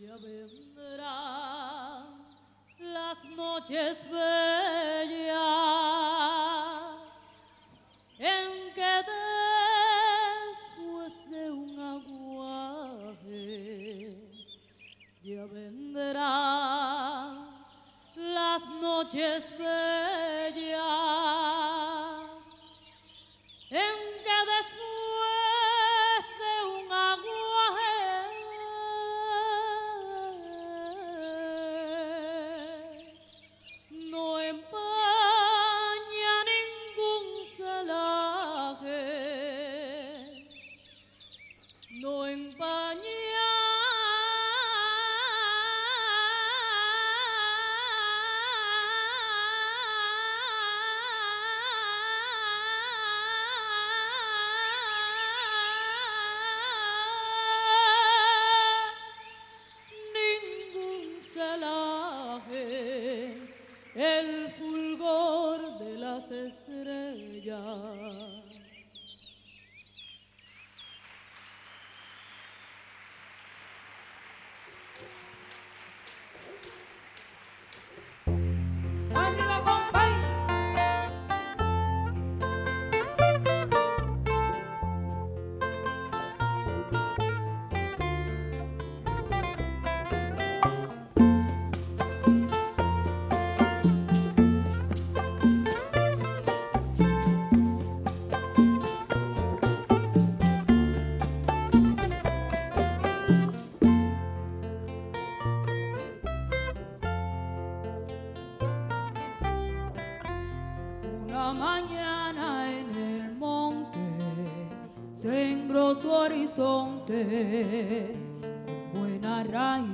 Ya vendrán las noches bellas en que después de un aguaje ya vendrán las noches bellas en que después de un aguaje no empaña ningún celaje, no empaña ningún celaje el fulgor de las estrellas. ¡Arriba, compay! Una mañana en el monte sembró su horizonte con buena raíz.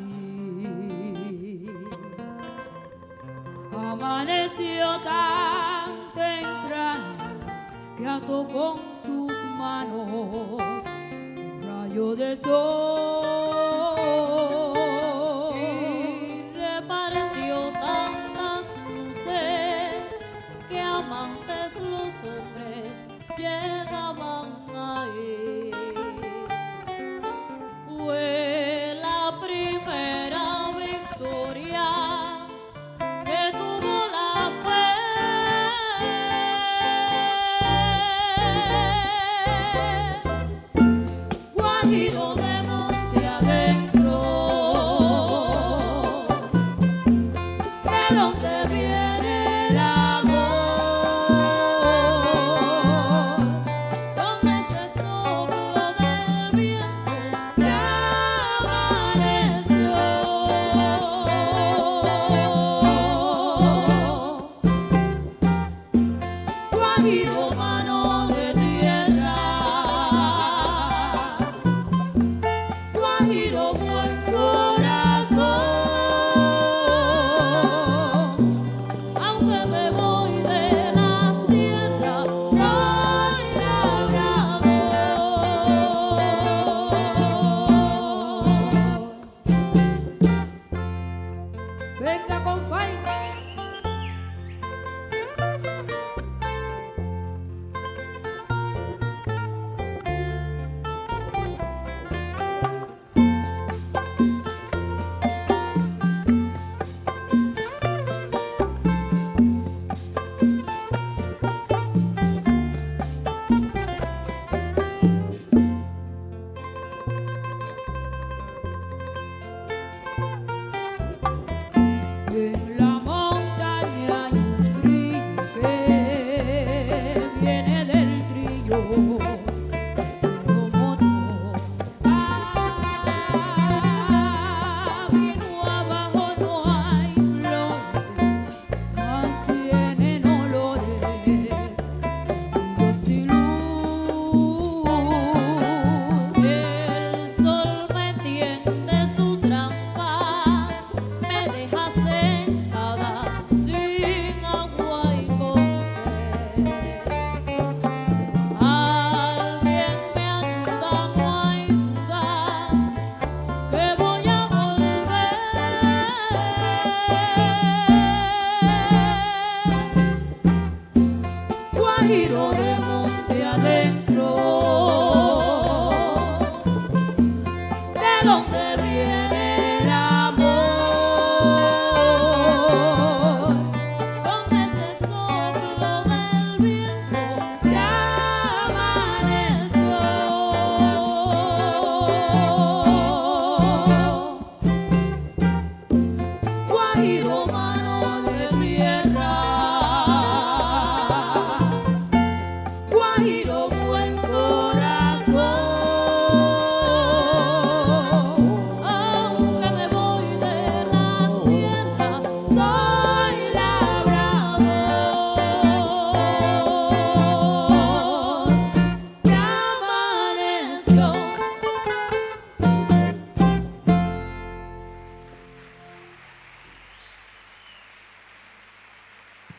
Amaneció tan temprano que ató con sus manos un rayo de sol y repartió tantas luces que amantes los hombres llegaban ahí. Fue la primera victoria que tuvo la fe. Guajiro de monte adentro, de donde viene el amor, con ese soplo del viento que amaneció. Guajiro, mano de tierra, Guajiro, buen corazón. Aunque me voy de la sierra, soy labrador. ¡Venga, compay! En la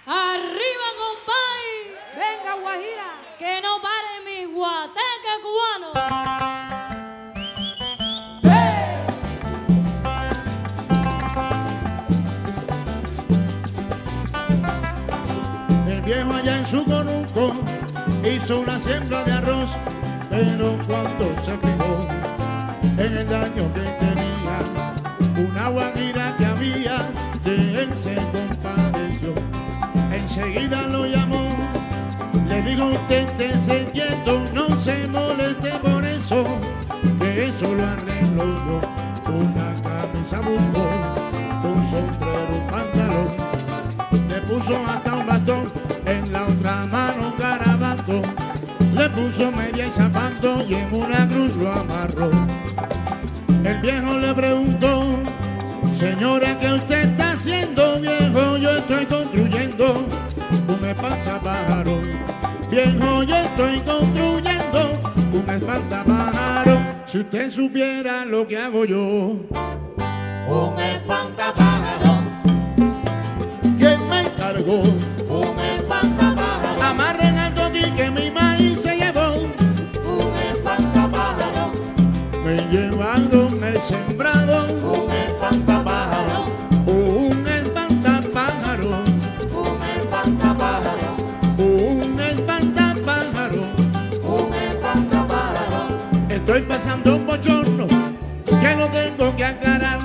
Arriba, compay. Venga, Guajira. Que no pare mi guateque cubano. El viejo allá en su conuco hizo una siembra de arroz, pero cuando se fijó en el daño que tenía, una guajira que había de él se compadeció. Enseguida lo llamó, le dijo: usted esté quieto, no se moleste por eso, que eso lo arreglo yo. Una camisa buscó, un sombrero, un pantalón, le puso hasta un bastón, en la otra mano un garabato, le puso media y zapato y en una cruz lo amarró. El viejo le preguntó: señora, ¿qué usted está haciendo, viejo? Yo estoy construyendo un espantapájaro. Viejo, yo estoy construyendo un espantapájaro. Si usted supiera lo que hago yo. Un espantapájaro. ¿Quién me encargó? Un espantapájaro. Amarren al toti que mi maíz se llevó. Un espantapájaro. Me llevaron el sembrado. Un espantapájaro. Un espantapájaro. Un espantapájaro. Un espantapájaro. Un espantapájaro. Estoy pasando un bochorno que lo tengo que aclarar.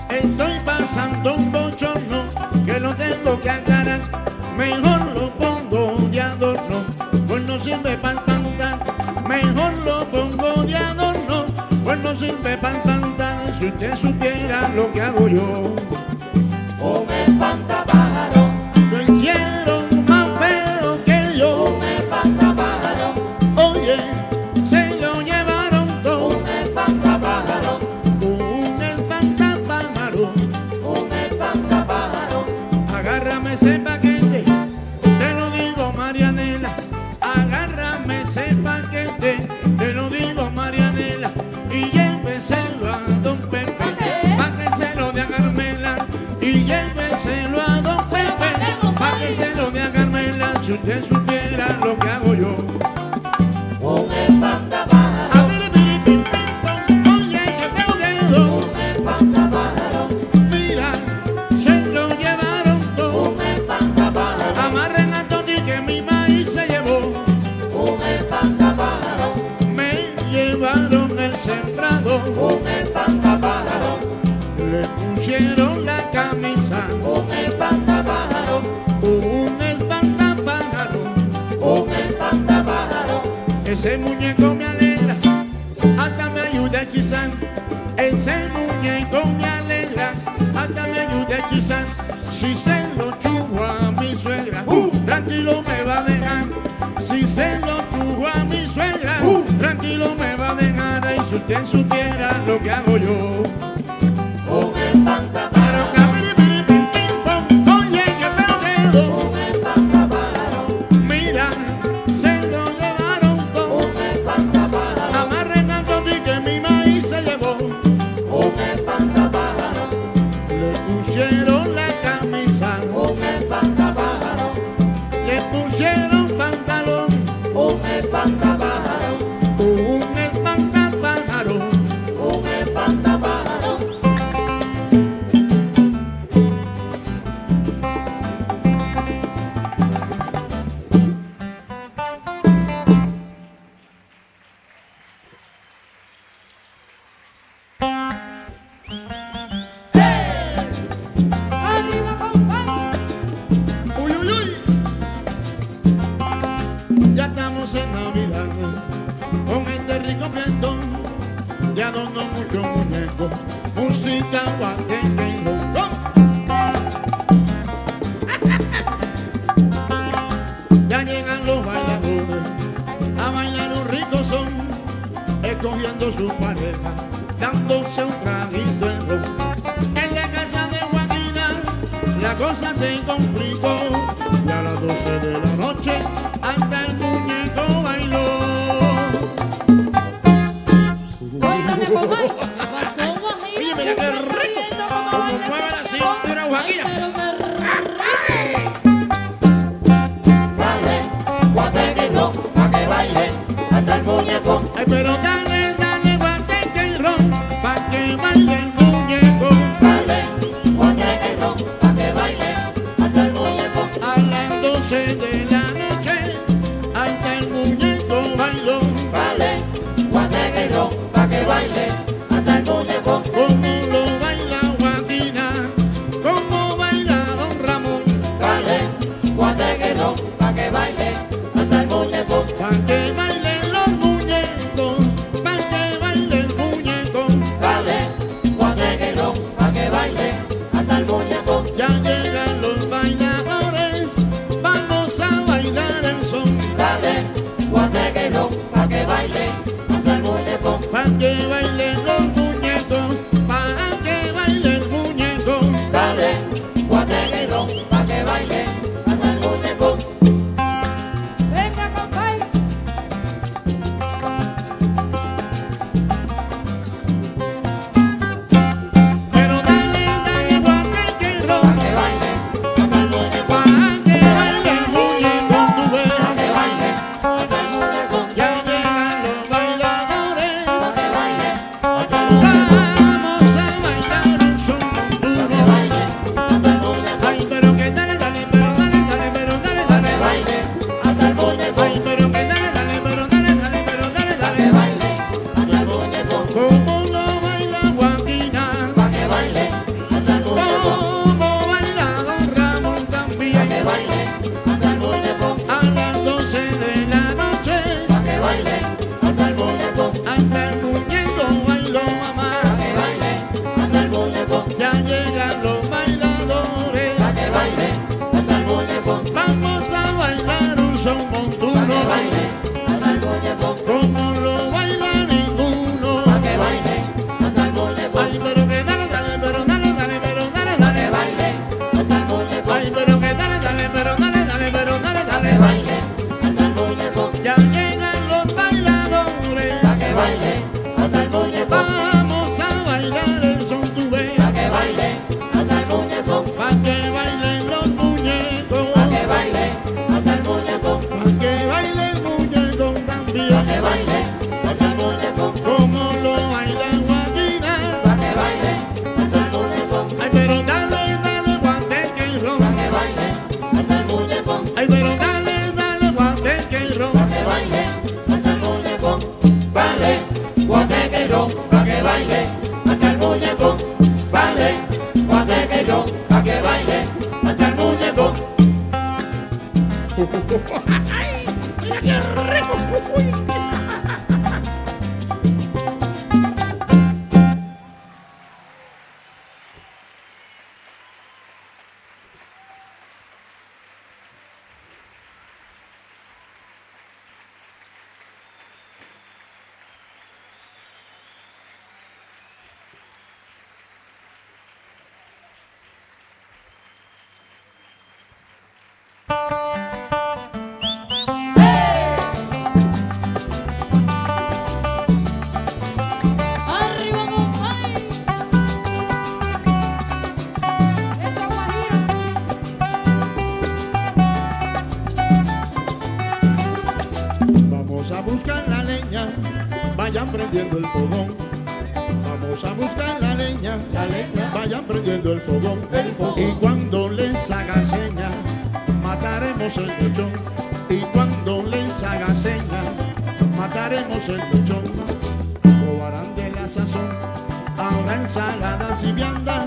Estoy pasando un bochorno que lo tengo que aclarar. Mejor lo pongo de adorno, pues no sirve para espantar. Mejor lo pongo de adorno, pues no sirve para espantar. Si usted supiera lo que hago yo. Un espantapájaro. Lo hicieron más feo que yo. Un espantapájaro. Oye, se lo llevaron todo. Un espantapájaro. Un espantapájaro. Un espantapájaro. Agárrame ese paquete, te lo digo, Marianela. Agárrame ese paquete, te lo digo, Marianela. Y lléveselo a don Pepe, pa' que se lo dé a Carmela. Y lléveselo a don Pepe, pa' que se lo dé a Carmela. Si usted supiera lo que hago yo. Un espantapájaro. A ver, pim, pim, pom, oye, que tengo dedo. Un espantapájaro. Mira, se lo llevaron todo. Un espantapájaro. Amarren a Tony que mi maíz se llevó. Un espantapájaro. Me llevaron el sembrado. Un espantapájaro. Le pusieron la camisa. Un espantapájaro. Un espantapájaro. Un espantapájaro. Ese muñeco me alegra, hasta me ayuda a hechizar. Ese muñeco me alegra, hasta me ayuda a hechizar. Si se lo chujo a mi suegra, tranquilo me va a dejar. Si se lo chujo a mi suegra, tranquilo me va a dejar. Y si usted supiera lo que hago yo. Un espantapájaro. Oye, que veo dedo. Un espantapájaro. Mira, se lo llevaron todo. Un espantapájaro. Amarren al toti que mi maíz se llevó. Un espantapájaro. Le pusieron la camisa, Un espantapájaro. le pusieron pantalón, Un espantapájaro. un espantapájaro. Un espantapájaro. Arriba, compay. Uy, uy, uy. Ya estamos en Navidad, con este rico fiestón, de adorno mucho muñeco, música, guateque y rock. Ya llegan los bailadores a bailar un rico son, escogiendo su pareja, dándose un traguito en ron. En la casa de Joaquina la cosa se complicó y a las 12 de la noche hasta el muñeco bailó. Óigame, compay. ¿Qué pasó, Guajira? Oye, mira qué rico, como mueve la cintura Joaquina. Pero qué rico. el muñeco. Ay, pero dale, dale, guateque y ron, pa' que baile el muñeco. Dale, guateque y ron, pa' que baile hasta el muñeco. A las 12 de la noche, hasta el muñeco bailó. Dale, guateque y ron, pa' que baile hasta el muñeco. Como lo baila Joaquina, como baila Don Ramón. Dale, guateque y ron, pa' que baile hasta el muñeco. Pa' que bailen los muñecos, pa' que baile el muñeco. Dale, guateque y ron, pa' que baile hasta el muñeco. Ya llegan los bailadores, vamos a bailar el son. Dale, guateque y ron, pa' que baile hasta el muñeco. Pa' que bailen los muñecos, pa' que baile el muñeco. Dale, guateque y ron, pa' que baile hasta el muñeco. Venga, compay. Pero dale, dale, guateque y ron, Pa' que baile hasta el muñeco. pa' que baile el muñeco, tú ves. Pa' que baile hasta el muñeco. Ya llegan los bailadores, Pa' que baile hasta el muñeco. vamos a bailar un son Pa' que montuno. baile hasta el muñeco. Ay, pero que dale, dale, pero dale, dale, pero dale, Pa' que dale. baile hasta el muñeco. Ay, pero que dale, dale, pero dale, dale, pero dale, Pa' que dale. baile hasta el muñeco. Como lo baila Joaquina, Pa' que baile hasta el muñeco. como baila Don Ramón Pa' que también. baile hasta el muñeco. A las 12 de la noche, Pa' que baile hasta el muñeco. hasta el muñeco bailó Pa' mamá. que baile hasta el muñeco. Ya llegan los bailadores, Pa' que baile hasta el muñeco. vamos a bailar un son Pa' que montuno, baile hasta el muñeco. como lo baila ninguno. Pa' que baile hasta el muñeco. Ay, pero que dale, dale, pero dale, dale, pero dale, Pa' que dale. baile hasta el muñeco. Ay, pero que dale, dale, pero dale, dale, pero dale, Pa' que dale. baile hasta el muñeco. Ya llegan los bailadores, Pa' que baile hasta el muñeco. vamos a bailar el son tu Pa' vea, que baile hasta el muñeco. pa' que bailen los muñecos, Pa' que baile hasta el muñeco. pa' que baile el muñeco Pa' también, que baile hasta el muñeco. como lo baila Joaquina. Pa' que baile hasta el muñeco. Ay, pero dale, dale, guateque y Pa' ron. que baile hasta el muñeco. Ay, pero dale, dale, guateque y ron. Pa' que baile hasta el muñeco. Vale, guateque y ron, pa' que baile hasta el muñeco. Vale, guateque y ron, pa' que baile hasta el muñeco. Mira qué rico. Uy. Arriba, compay. Esa guajira. Vamos a buscar la leña, vayan prendiendo el fogón. Vamos a buscar la leña, vayan prendiendo el fogón. Y cuando les haga seña, mataremos el lechón. Y cuando les haga seña, mataremos el lechón. Probarán de la sazón, ahora ensaladas y viandas,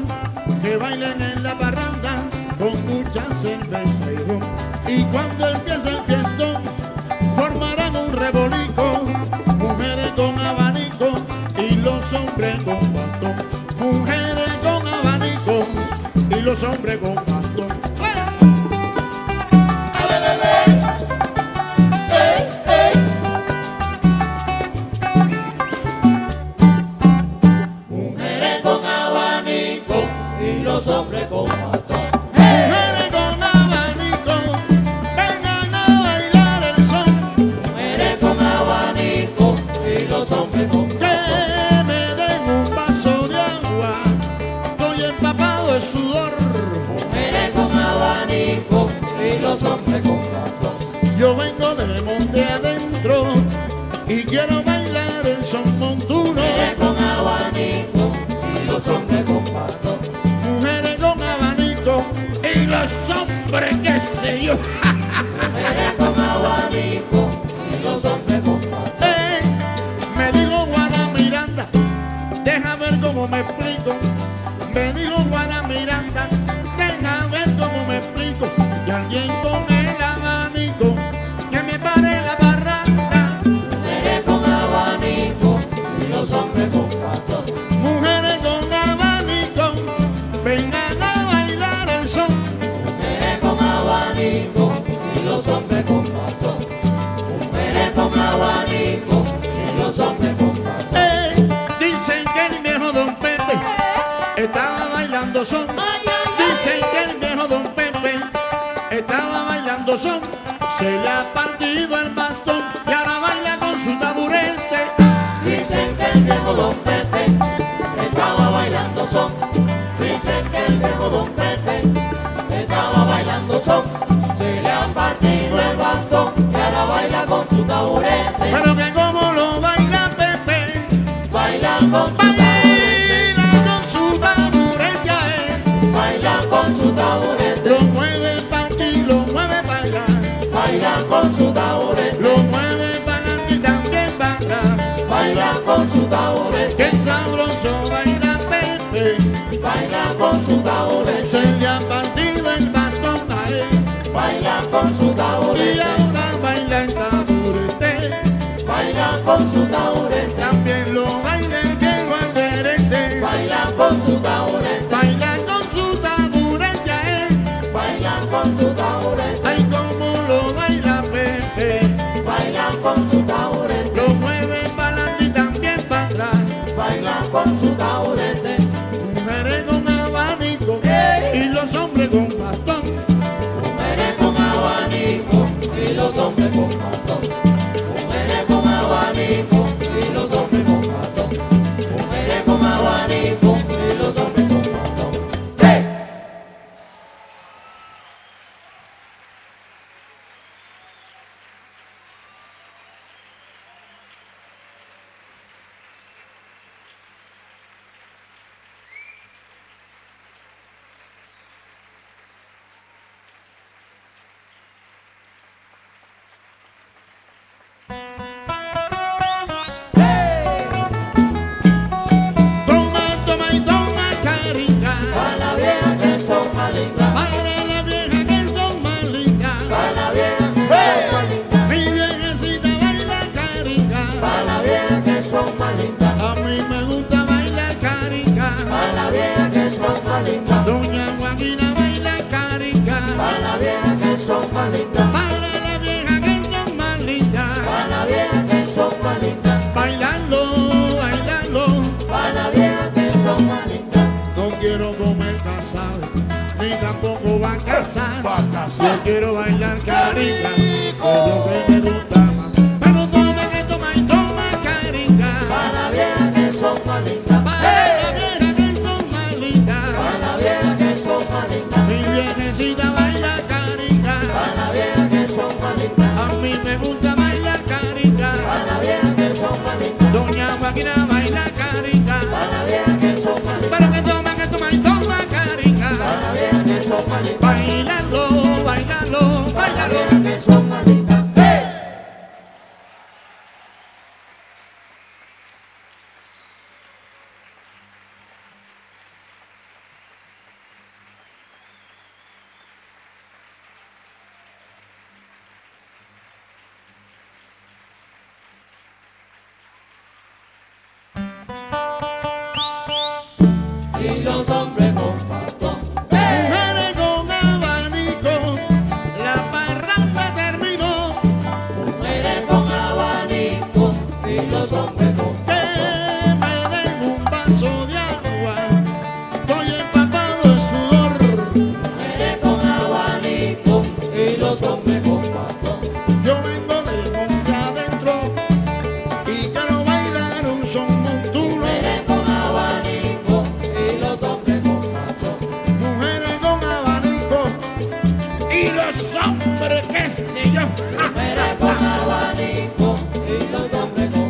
que bailen en la parranda con mucha cerveza y ron. Y cuando empiece el fiestón, formarán un rebolico, mujeres con abanico y los hombres con bastón. Mujeres con abanico y los hombres con bastón. Mujeres con abanico y los hombres con bastón. Mujeres con abanico, vengan a bailar el son. Mujeres con abanico y los hombres con bastón. Que me den un vaso de agua, estoy empapado de sudor. Mujeres con abanico y los hombres con bastón. Yo vengo del monte adentro y quiero bailar el son montuno. Mujeres con abanico y los hombres con pato. Mujeres con abanico y los hombres, qué sé yo. Mujeres con abanico y los hombres con pato. Me dijo Juana Miranda, deja ver cómo me explico. Me dijo Juana Miranda, deja ver cómo me explico. Y alguien con el abanico que me pare la barranca. Mujeres con abanico y los hombres con pato. Mujeres con abanico, vengan a bailar el son. Mujeres con abanico y los hombres con pato. Mujeres con abanico y los hombres con pato. Dicen que el viejo Don Pepe estaba bailando son. Ay, ay, ay. Dicen que el viejo Don Pepe estaba bailando son. Se le ha partido el bastón y ahora baila con su taburete. Dicen que el viejo Don Pepe estaba bailando son. Dicen que el viejo Don Pepe estaba bailando son. Se le ha partido el bastón y ahora baila con su taburete. Pero que como lo baila Pepe, Baila con su taburete. baila con su taburete. Baila con su taburete. Lo mueve para aquí, lo mueve para allá. Baila con su taburete. Lo mueve para aquí también para atrás. Baila con su taburete. Qué sabroso baila Pepe. Baila con su taburete. Se le ha partido el bastón a él. Baila con su Y taburete. ahora baila el taburete. Baila con su taburete. También lo baila el viejo alderete. Baila con su taburete. Baila con su taburete a él. Baila con su taburete. Ay, como lo baila Pepe. Baila con su taburete. Lo mueve para adelante y también para atrás. Baila con su taburete. Mujeres con abanico y los hombres con bastón. Mujeres con abanico y los hombres con bastón. Mujeres con abanico y los hombres con bastón. Mujeres con abanico y los hombres con bastón. ¡Hey! Toma, toma y toma carica. Para la vieja que son más lindas. Para la vieja que son más lindas. Para la vieja que son más lindas. Mi viejecita baila carica. Para la vieja que son más lindas. A mí me gusta bailar carica. Para la vieja que son más lindas. Doña Joaquina baila carica. Para la vieja que son más lindas. Para la vieja que son más lindas. Para la vieja que son más lindas. Bailando, bailando. Para la vieja que son más lindas. No quiero comer casado, ni tampoco va a casar. Yo quiero bailar carica, que es lo que me gusta más. Pero toma que toma y toma carica. Para la vieja que son más lindas. Para la vieja que son más lindas. Para la vieja que son más lindas. Mi viejecita baila carica. Para la vieja que son más lindas. A mí me gusta bailar carica. Para la vieja que son más lindas. Doña Joaquina baila carica. Para la vieja que son más lindas. Pero que toma y toma carica. Para la vieja que son más lindas. Bailando, bailando, Para la bailando. vieja que son más lindas. ¡Hey! Y los hombres con bastón. Mujeres con abanico, la parranda terminó. Mujeres con abanico y los hombres con Que me den un vaso de agua, estoy empapado de sudor. mujeres con abanico y los hombres con bastón. Yo vengo del monte adentro y quiero bailar un son montuno. Mujeres con abanico y los hombres con bastón. Mujeres con abanico y los hombres, qué sé yo. Mujeres con abanico y los hombres con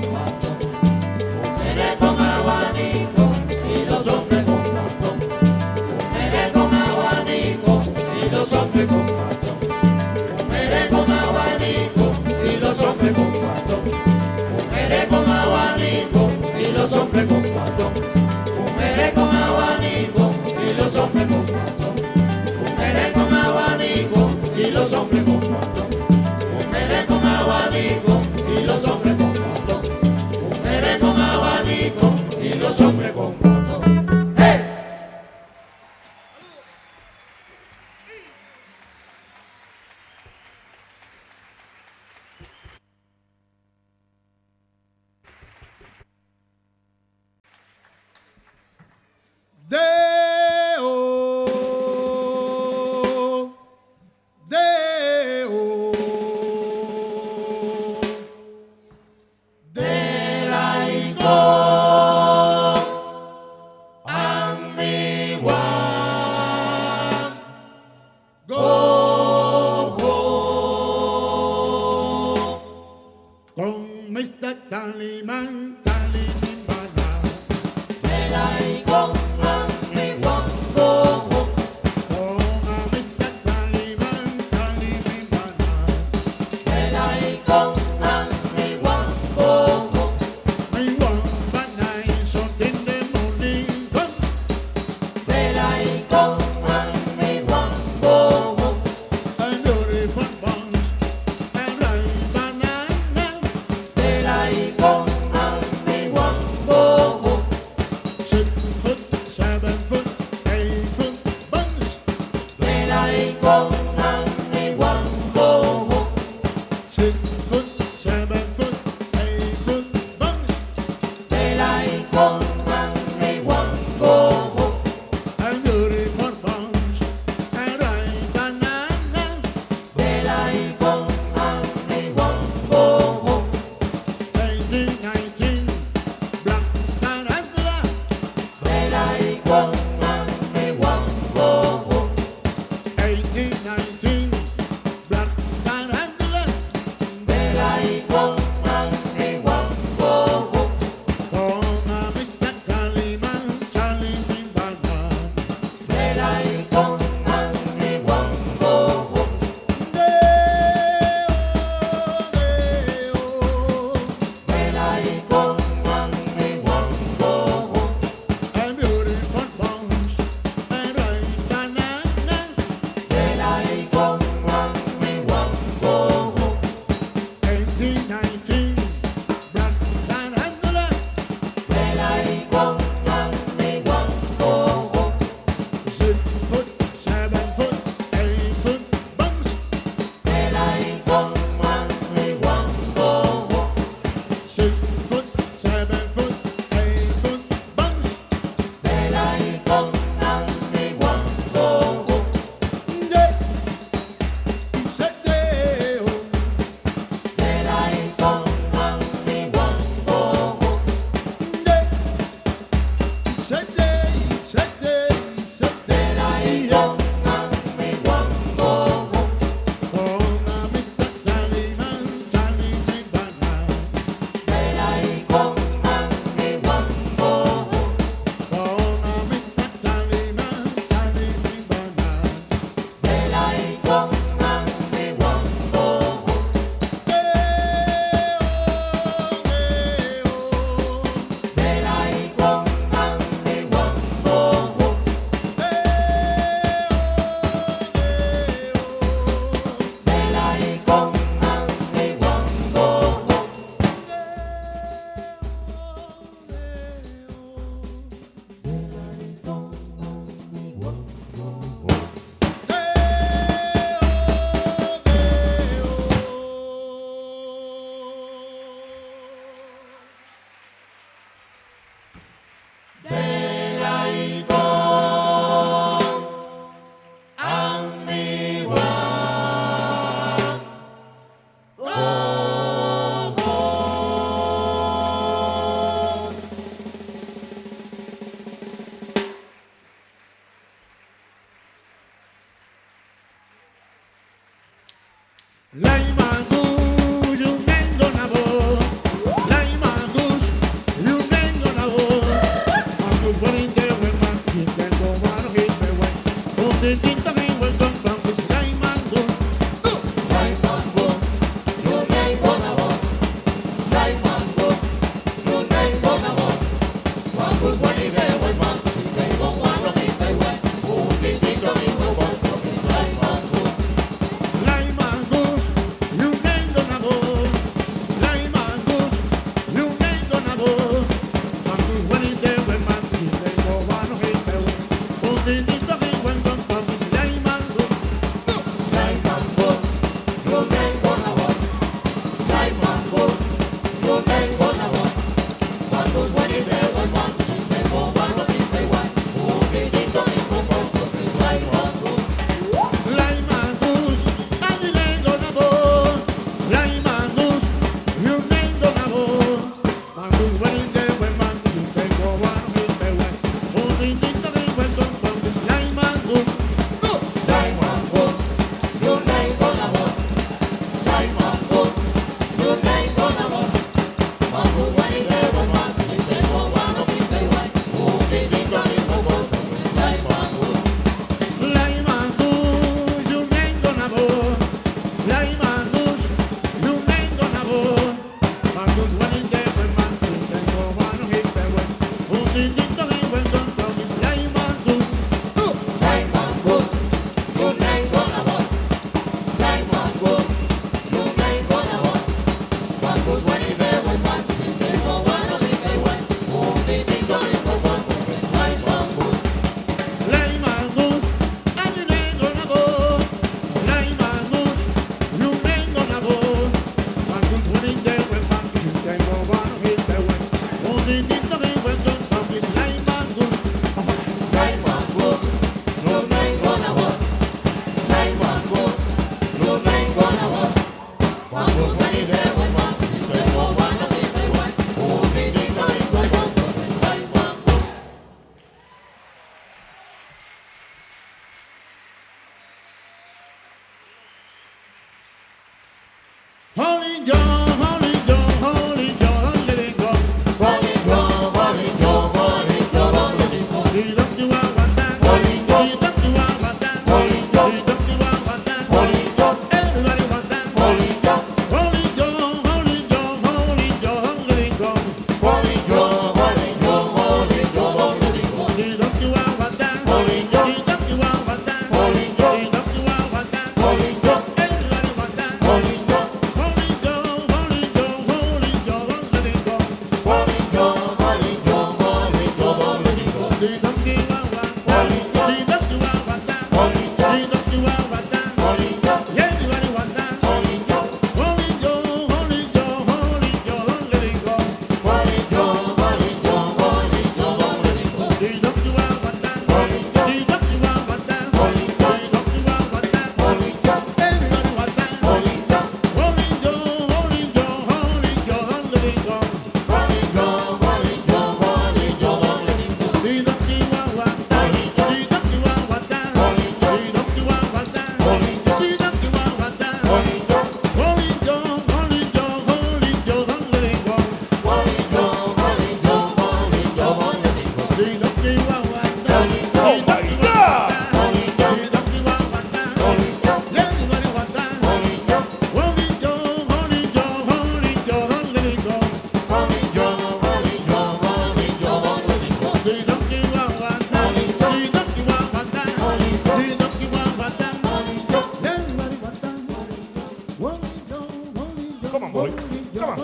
Come on, boy. Come on.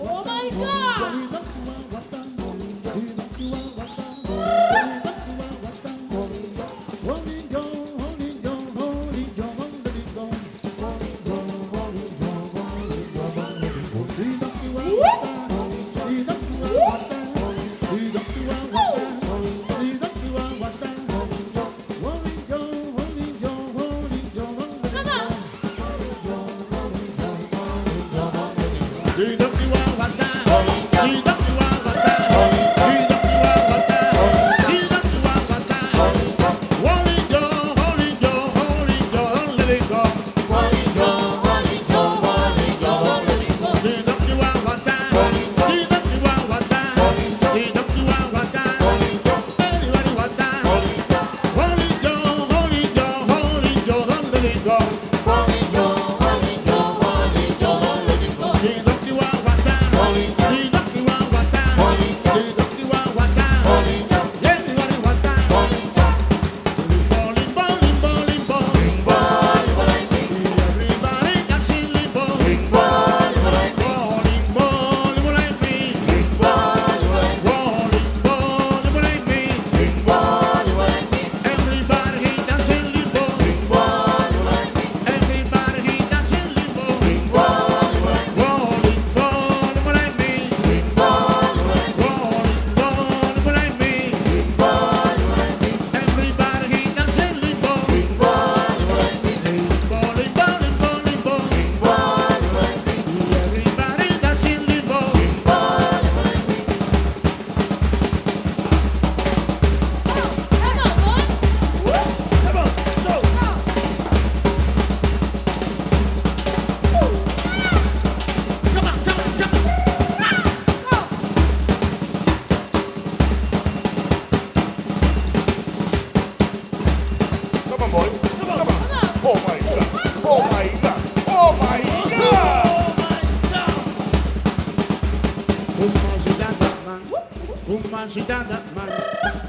Oh my God!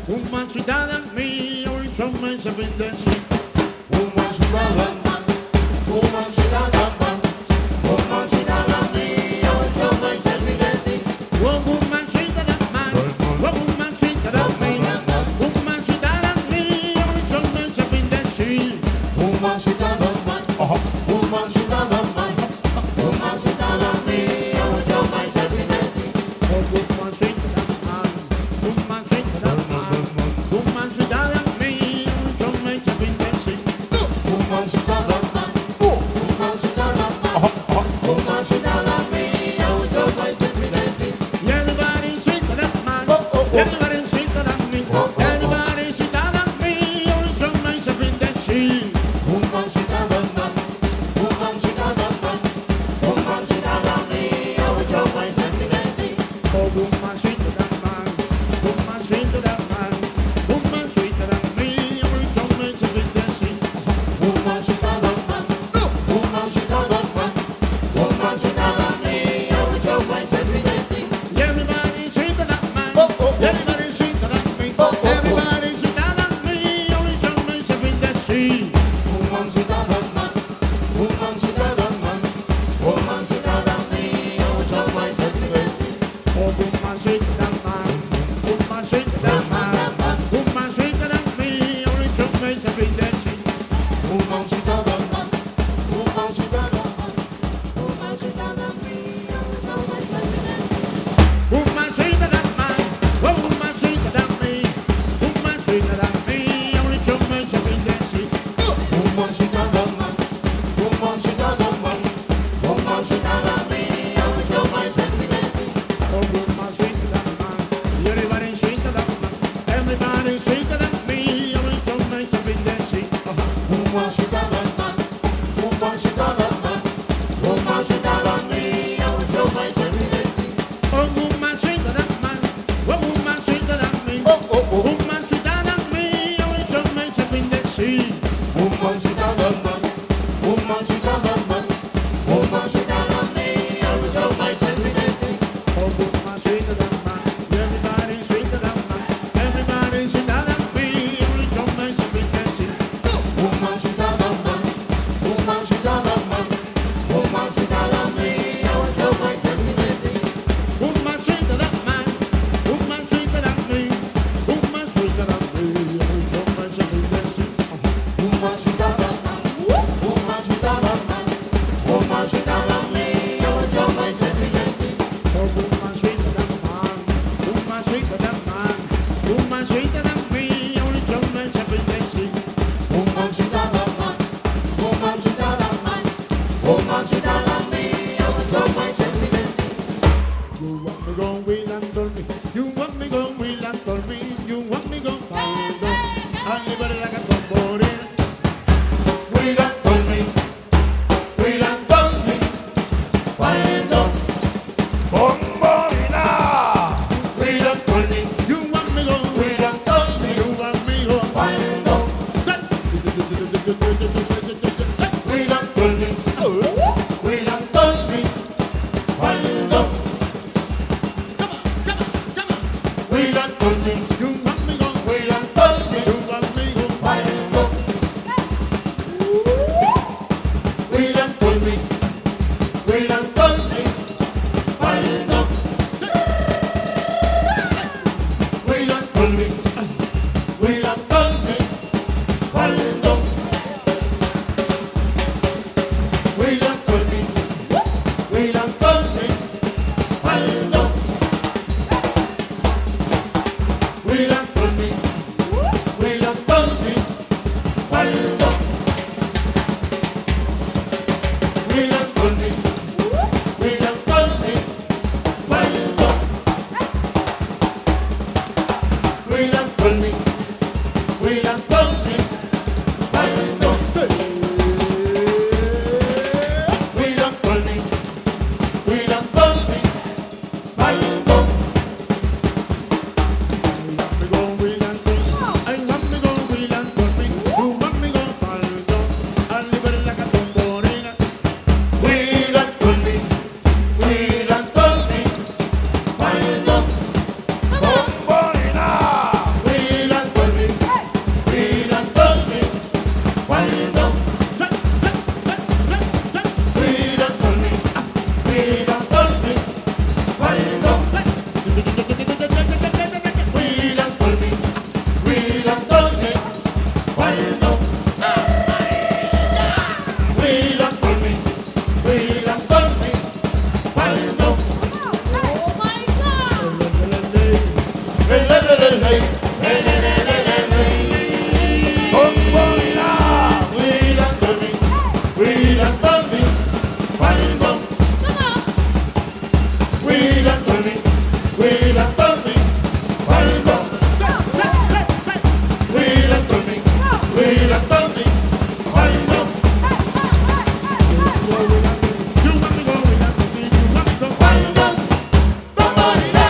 Uma cidade minha, o chama se vende. Uma cidade minha, o chama se vende. Uma cidade minha, uma cidade minha, o chama se vende. Uma cidade minha, o chama se vende. Uma cidade minha, Uma cidade un amigo faldo, al liberar la catomborina. William Tolmi, William Tolmi, Faldo, ¡Bombolina! William Tolmi, Y un amigo, William Tolmi, y un amigo Faldo, William Tolmi, William Tolmi, Faldo, William Tolmi, y un amigo, William Tolmi, y un amigo Faldo, William Tolmi, William Tolmi, Faldo, William Tolmi, William Tolmi, Faldo, William Tolmi, William Tolmi, Faldo, William Tolmi, William Tolmi, Faldo, William Tolmi, William Tolmi, Faldo, William Tolmi, William Tolmi, Faldo, William Tolmi, William Tolmi, Faldo, amigo William Tolmi, ay un amigo William Tolmi, un amigo faldo, al liberar la catomborina. William Tolmi, William Tolmi, Faldo, ¡Bombolina! William Tolmi, William Tolmi, Faldo, William Tolmi, William Tolmi, Faldo, William Tolmi, William Tolmi, Faldo, William Tolmi, William Tolmi, Faldo, ¡Bombolina! William Tolmi, William Tolmi, Faldo, William Tolmi, William Tolmi, Faldo, William Tolmi, William Tolmi, Faldo, Y un amigo William Tolmi, y un amigo Faldo, Tomorina.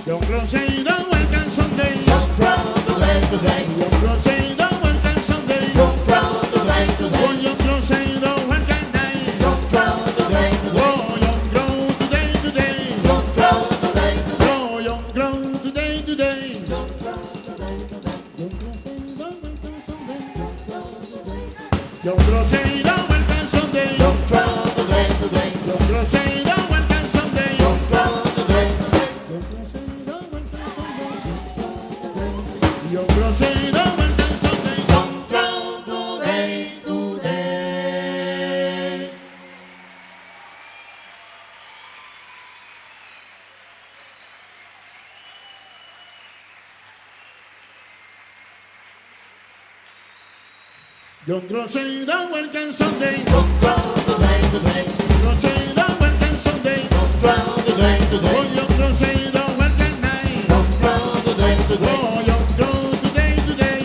Yo procedido al canción de Don't throw today, today. Yo procedido al canción de Don't throw today, today. Yo procedido al canday. Don't throw today, today. Oh, yo grow today, today. Don't throw today, today. Oh, yo grow today, today. Don't throw today, today. Yo procedido al canción de Don't throw today, today. Yo procedido say the welcome Sunday. Yo say the welcome Sunday. Yo say the welcome Sunday. Yo say the welcome Sunday. Oh, yo say the welcome night. Oh, yo today.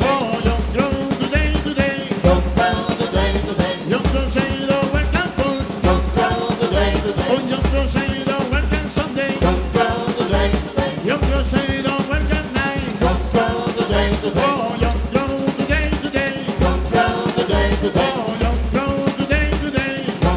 Oh, yo today. Yo say the welcome food. Oh, yo say the welcome Sunday. Yo say the welcome night. Oh, yo today. Oh, yo today.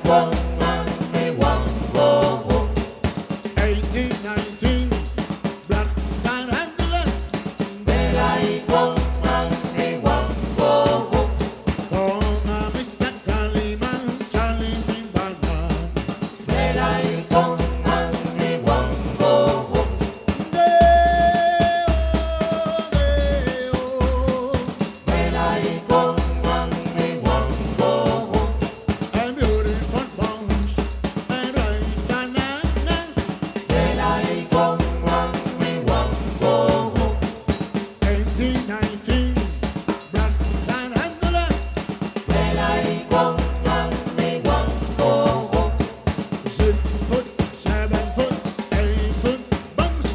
1819, Black Tarantula, con Amistad Calimán, Charlie Timbana. And beautiful bones, and right banana. 1819, Black Tarantula, 6 foot, 7 foot, 8 foot bones.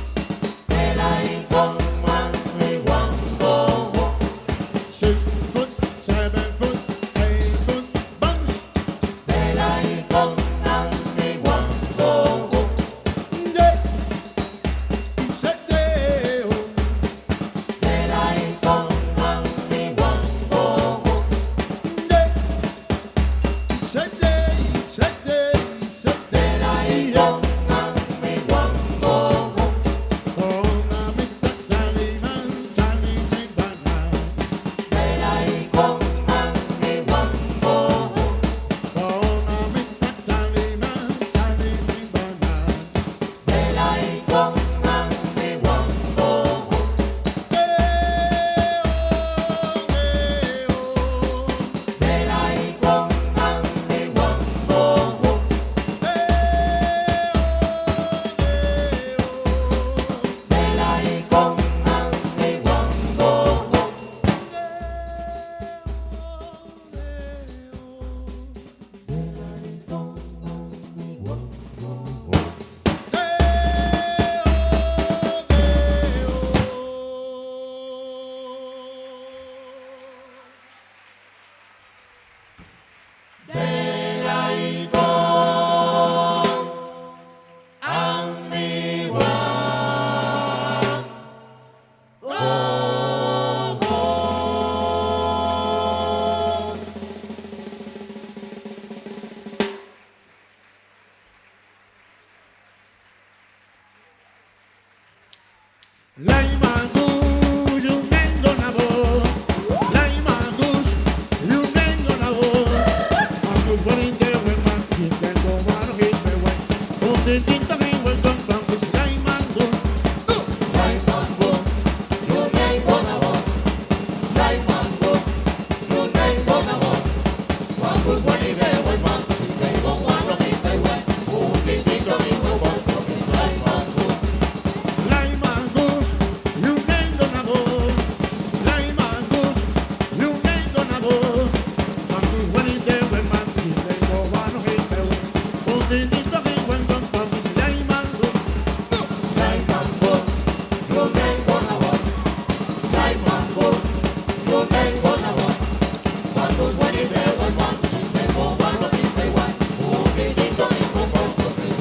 6 foot, 7 foot, 8 foot bones. Lay Magus, you ain't gonna go. Lay Magus, you ain't gonna go. Magus running there when man, you can go on a hit my way. Oh, the thing that ain't welcome from this Lay Magus. Lay Magus, you ain't gonna go. Lay Magus, you ain't gonna go. Magus running there when man, you can go on a hit my way. Oh, the thing that ain't welcome from this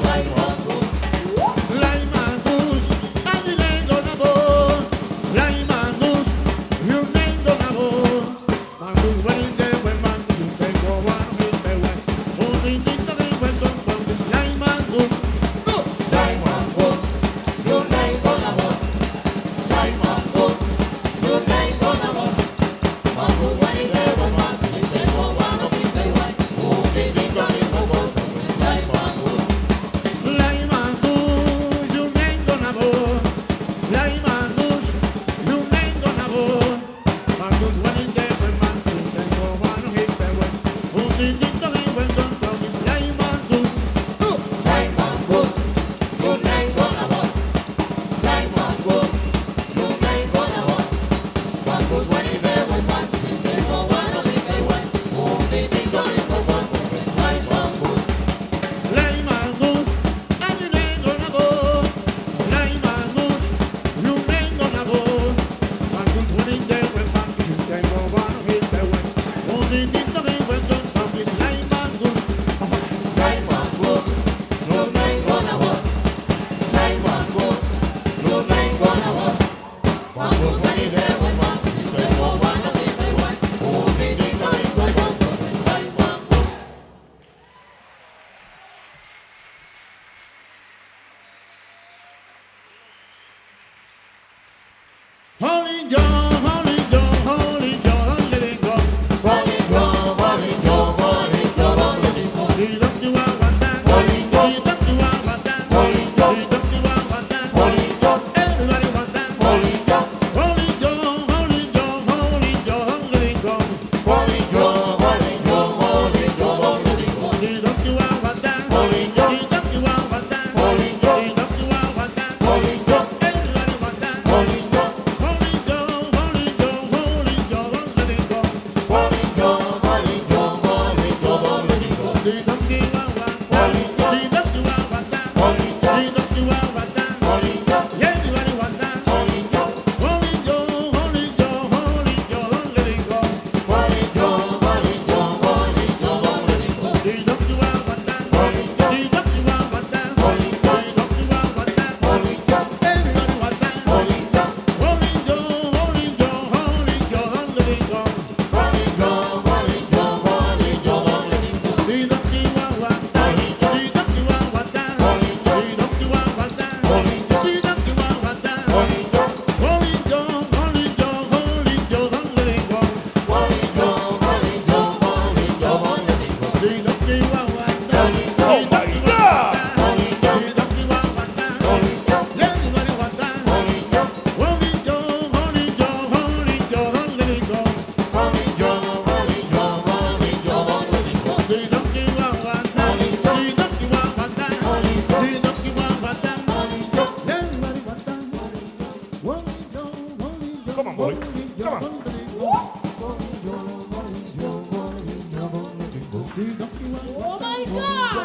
Lay Magus. Lay Magus, and you ain't gonna go. Lay Magus, you ain't gonna go. Magus running there when man, you can go on a hit my way. Oh, the thing that ain't welcome from this Lay Come on, boy. Come on. Oh my God!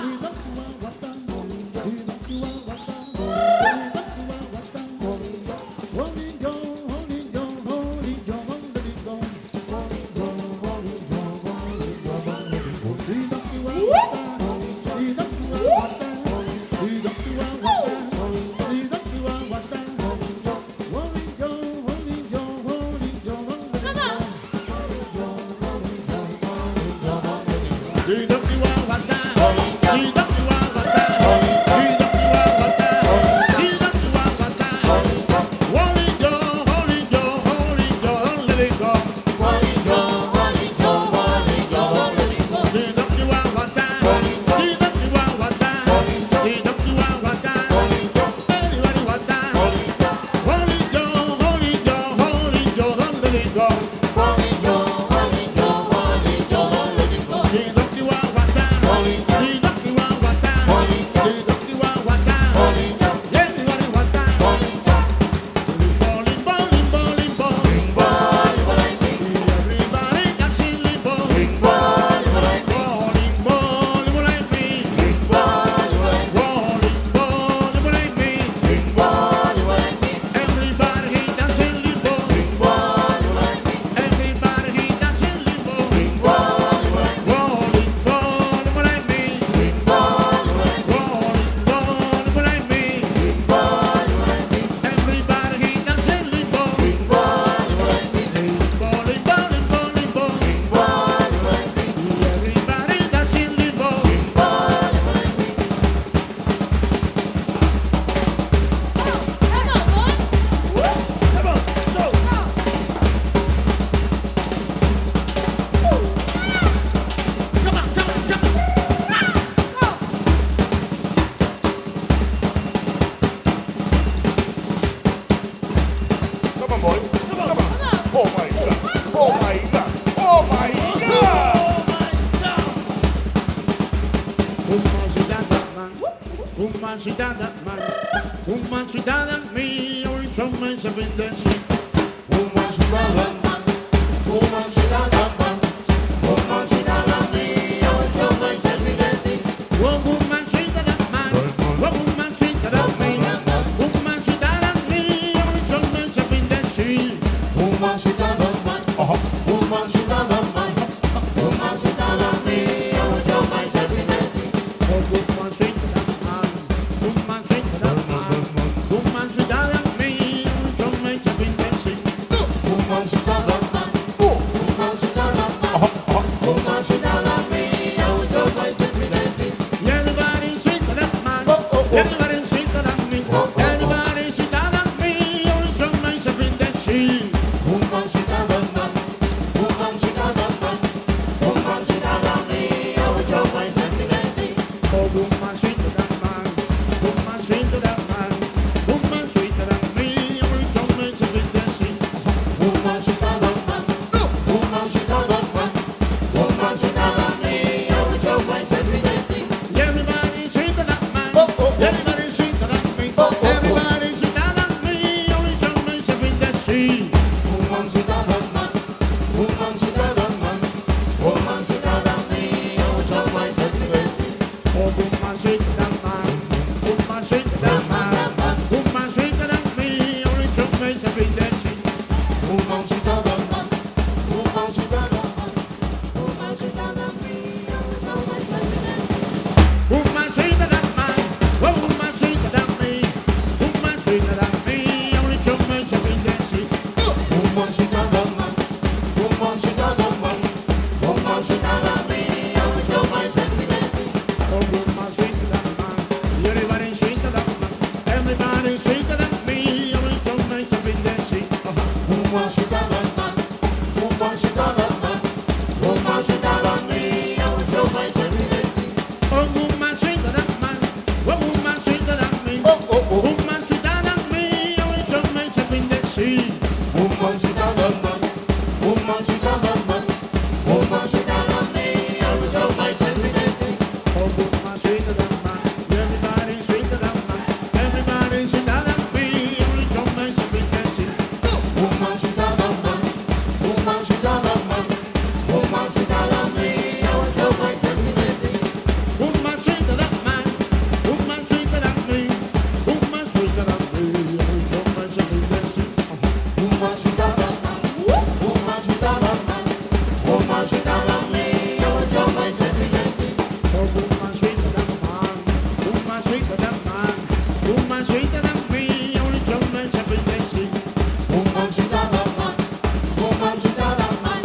Uma cidade minha, o chama se vende. Uma cidade minha, o chama se vende. Uma cidade minha, uma cidade minha, o chama se vende. Uma cidade minha, o chama se vende. Uma cidade minha, Uma cidade woman sweeter than man, woman sweeter than man, woman sweeter than me. Every time makes a big dancing. Woman sweeter than man, woman sweeter than man, woman sweeter than me. Every time makes a big dancing. Everybody sweeter than man, everybody sweeter than me, everybody sweeter than me. Every time makes a big dancing. Woman sweeter than man, woman sweeter than man, woman sweeter than me. Every time makes a big dancing. Oh, woman sweeter than man, woman sweeter than man, woman sweeter than me. Every time makes a big dancing. Woman sweeter than man, woman sweeter than man, woman sweeter than me. Every time makes a big dancing. Woman sweeter than man, oh, woman sweeter than me, woman sweeter than me. Every time makes a big dancing. Woman sweeter than man, woman sweeter than man, woman sweeter than me. Every time makes a big dancing. Oh, woman sweeter than man, everybody sweeter than man, everybody sweeter than me. Every time makes a big dancing. Woman sweeter than man, woman sweeter than man, woman sweeter than me. Every time makes a big dancing. Oh, woman sweeter than man, oh, woman sweeter than me, woman sweeter than me. Every time makes a big dancing. Woman sweeter than man, woman sweeter than man, woman sweeter than me. Every time makes a big dancing. Oh, woman sweeter than man, everybody sweeter than man, everybody sweeter than me. Every time makes a big dancing. Woman sweeter than man, woman sweeter than man, woman sweeter than me. Every time makes a big dancing. Woman sweeter than man, woman sweeter than me, woman sweeter than me. Every time makes a big dancing. Woman sweeter than man, woman sweeter than man, woman sweeter than me. Every time makes a big dancing. Oh, woman sweeter than man, woman sweeter than man, woman sweeter than me. Every time makes a big dancing. Woman sweeter than man, woman sweeter than man,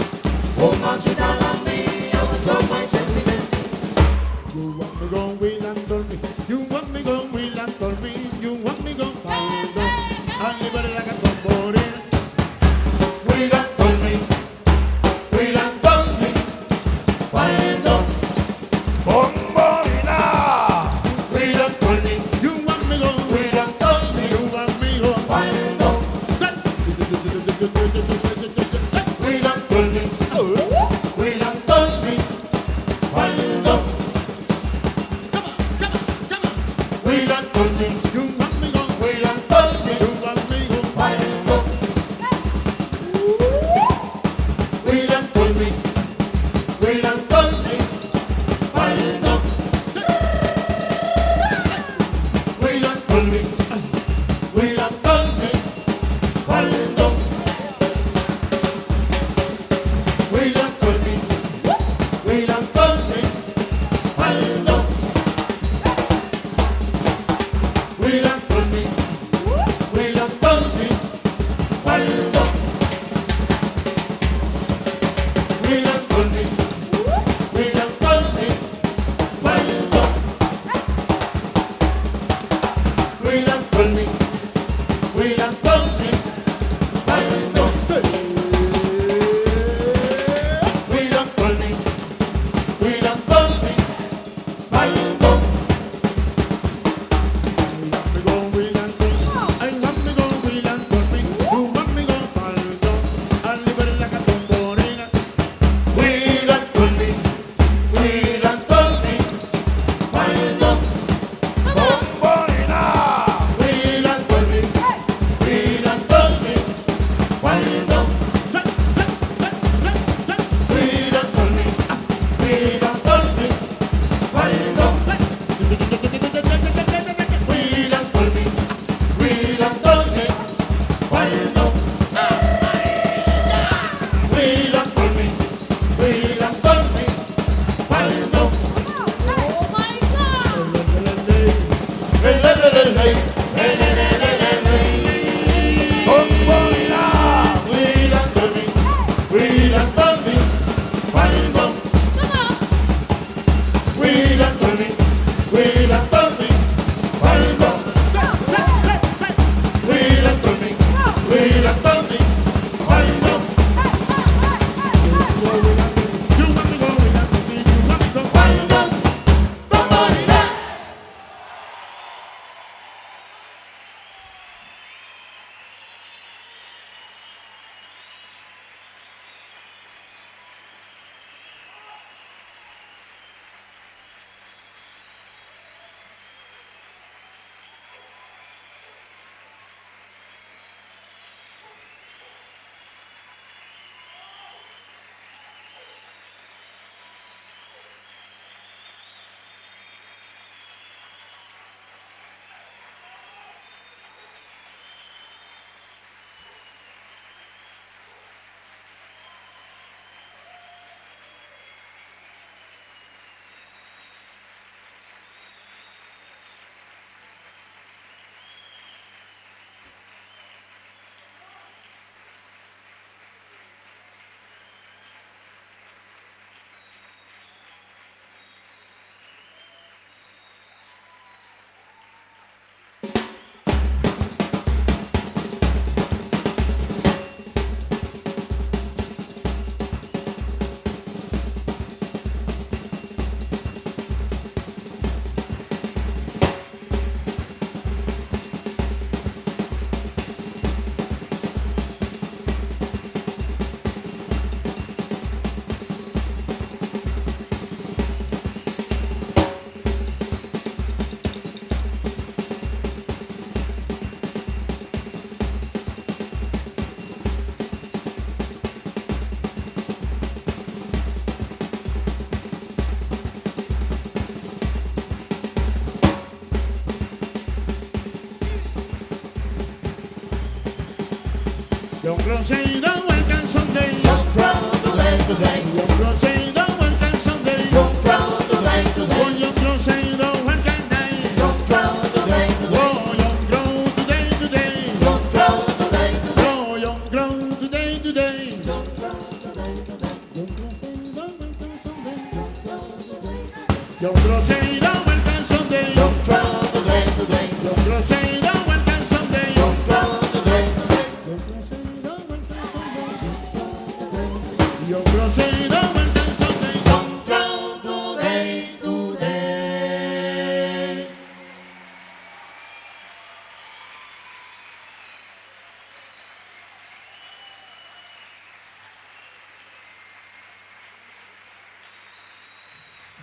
woman sweeter than me. Every time makes a big dancing. You want me go wheel and tell me, you want me go wheel and tell me, you want me go faldo, and live like a tambourine. Wheel and tell me, wheel and tell me, cuando ¡Bombolina! wheel and tell me, You want me go, wheel and tell me, you want me go. cuando wheel and tell me, wheel and tell me, cuando wheel and tell me, You want me go, wheel and tell me, you want me go. cuando wheel and tell me, wheel and tell me, cuando wheel and tell me, wheel and tell me, cuando wheel and tell me, wheel and tell me, cuando wheel and tell me, wheel and tell me, cuando wheel and tell me, wheel and tell me, cuando wheel and tell me, wheel and tell me, cuando wheel and tell me, wheel and tell me, cuando I want me go wheel and tell me, you want me go faldo, and live like a tambourine. wheel and tell me, wheel and tell me, cuando ¡Bombolina! wheel and tell me, wheel Cruzeiro el canción de Young Crow today, today. Young Cruzeiro el canción de Young Crow today, today. Oh, Young Cruzeiro el canai Young Crow today, today. Oh, Young Crow today, today Young Crow today, today. Oh, Young Crow today, today Young Crow today, today. Young Cruzeiro el canción de Young Crow today, today. Young Cruzeiro el canción de Young Crow today, today. Young Cruzeiro el canción de Young Crow today, today.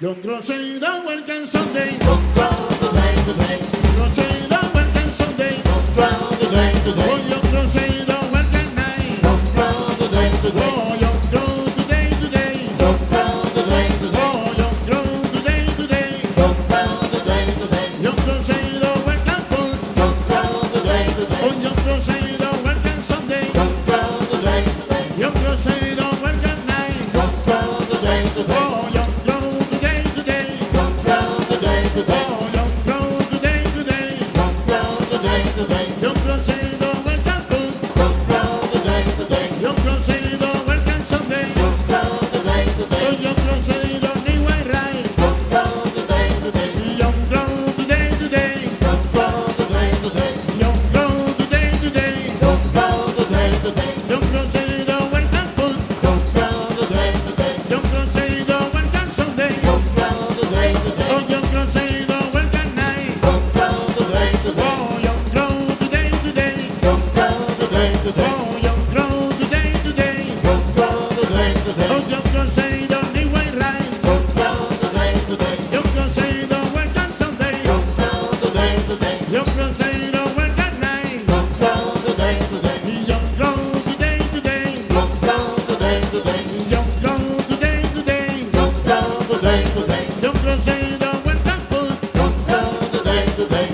Young Cruzeiro el canción de Young Crow today, today. Cruzeiro el canción de Young Crow today, Oh, today. Young Cruzeiro el canai Young Crow today, today. Oh, Young Crow today, today Young Crow today, today. Oh, Young Crow today, today Young Crow today, today. Young Cruzeiro el canción Young Crow today, today. Oh, Young Cruzeiro el canción de Young Crow today, today. Young Cruzeiro el canai Young Crow today, today. Oh, Young Crow today, today Young Crow today, today. Oh, Young Crow today, today Young Crow today, today. Young Cruzeiro el canción Young Crow today, today. Young Cruzeiro el canción de Young Crow today, Oh, today. Young Cruzeiro ni Ray Young Crow today, today. Young Crow today, today Young Crow today, today. Young Crow today, today Young Crow today, today. Young Cruzeiro el canción Young Crow today, today. Young Cruzeiro el canción de Young Crow today, today. Oh, Young Cruzeiro el canai Young Crow today, today. Oh, Young Crow today, today Young Crow today, today. Oh, Young Crow today, today Young Crow today, today. Oh, Young Cruzeiro ni Ray Young Crow today, today. Young Cruzeiro el canción de Young Crow today, today. Young Cruzeiro el canai Young Crow today, today. Young Crow today, today Young Crow today, today. Young Crow today, today Young Crow today, today. Young Cruzeiro el canción Young Crow today, today.